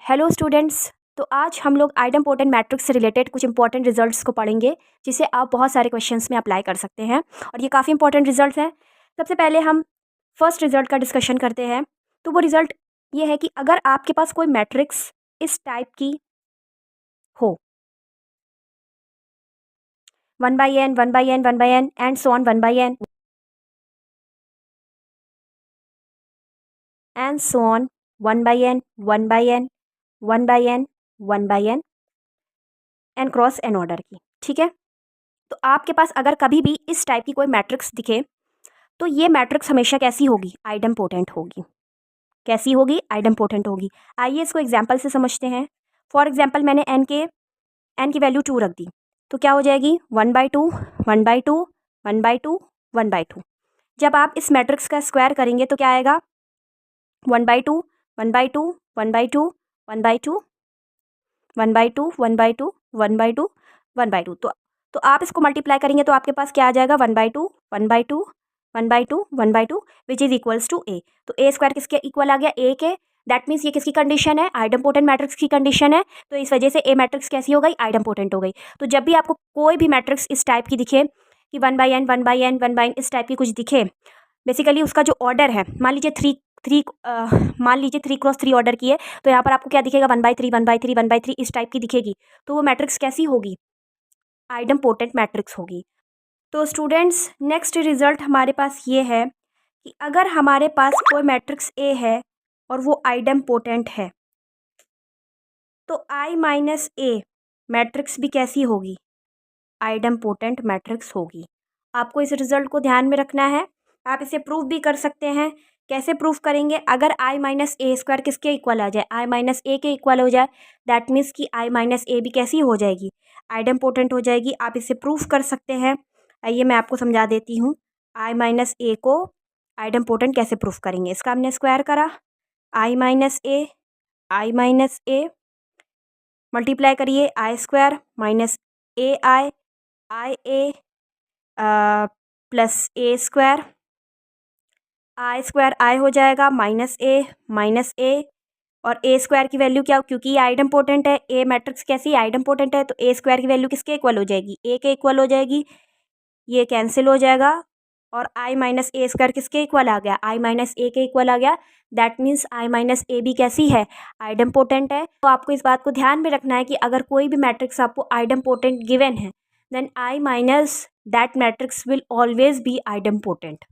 Hello students. तो आज हम लोग आइडेम्पोटेंट मैट्रिक्स से रिलेटेड कुछ इंपॉर्टेंट रिजल्ट्स को पढ़ेंगे, जिसे आप बहुत सारे क्वेश्चंस में अप्लाई कर सकते हैं और ये काफ़ी इंपॉर्टेंट रिजल्ट्स हैं। सबसे पहले हम फर्स्ट रिजल्ट का डिस्कशन करते हैं। तो वो रिजल्ट ये है कि अगर आपके पास कोई मैट्रिक्स इस टाइप की हो, 1/n 1/n 1/n and so on 1/n and so on 1/n 1/n 1/n 1/n n cross n order की, ठीक है। तो आपके पास अगर कभी भी इस टाइप की कोई मैट्रिक्स दिखे तो ये मैट्रिक्स हमेशा कैसी होगी? आइडेम्पोटेंट होगी। कैसी होगी? आइडेम्पोटेंट होगी। आइए इसको एग्जाम्पल से समझते हैं। फॉर एग्जाम्पल मैंने एन की वैल्यू 2 रख दी, तो क्या हो जाएगी? 1/2 1/2 1/2 1/2। जब आप इस मैट्रिक्स का स्क्वायर करेंगे तो क्या आएगा? 1/2 1/2 1/2 1/2 1/2 1/2 1/2 1/2। तो आप इसको मल्टीप्लाई करेंगे तो आपके पास क्या आ जाएगा? 1/2 1/2 1/2 1/2 विच इज इक्वल्स टू ए। तो ए स्क्वायर किसके इक्वल आ गया? ए के। दैट मीन्स ये किसकी कंडीशन है? आइडेम्पोटेंट मैट्रिक्स की कंडीशन है। तो इस वजह से ए मैट्रिक्स कैसी हो गई? आइडेम्पोटेंट हो गई। तो जब भी आपको कोई भी मैट्रिक्स इस टाइप की दिखे कि 1/n 1/n 1/n इस टाइप की कुछ दिखे, बेसिकली उसका जो ऑर्डर है, मान लीजिए मान लीजिए 3x3 ऑर्डर की है, तो यहाँ पर आपको क्या दिखेगा? 1/3 1/3 1/3 इस टाइप की दिखेगी। तो वो मैट्रिक्स कैसी होगी? आइडेम्पोटेंट मैट्रिक्स होगी। तो स्टूडेंट्स, नेक्स्ट रिजल्ट हमारे पास ये है कि अगर हमारे पास कोई मैट्रिक्स ए है और वो आइडेम्पोटेंट है, तो I-A मैट्रिक्स भी कैसी होगी? आइडेम्पोटेंट मैट्रिक्स होगी। आपको इस रिजल्ट को ध्यान में रखना है। आप इसे प्रूव भी कर सकते हैं। कैसे प्रूव करेंगे? अगर I-A² किसके इक्वल आ जाए? I-A के इक्वल हो जाए, दैट मीन्स कि I-A भी कैसी हो जाएगी? आइडेम्पोटेंट हो जाएगी। आप इसे प्रूव कर सकते हैं। आइए मैं आपको समझा देती हूँ। I-A को आइडेम्पोटेंट कैसे प्रूव करेंगे? इसका हमने स्क्वायर करा, I-A मल्टीप्लाई करिए, I² minus AI plus A² I² हो जाएगा -A और A² की वैल्यू क्या? क्योंकि ये आइडेम्पोटेंट है, ए मैट्रिक्स कैसी? आइडेम्पोटेंट है, तो A² की वैल्यू किसके इक्वल हो जाएगी? ए के इक्वल हो जाएगी। ये कैंसिल हो जाएगा और I-A² किसके इक्वल आ गया? I-A के इक्वल आ गया। दैट मीन्स I-A भी कैसी है? आइडेम्पोटेंट है। तो आपको इस बात को ध्यान में रखना है कि अगर कोई भी मैट्रिक्स आपको आइडेम्पोटेंट गिवन है, then I- that matrix will always be idempotent.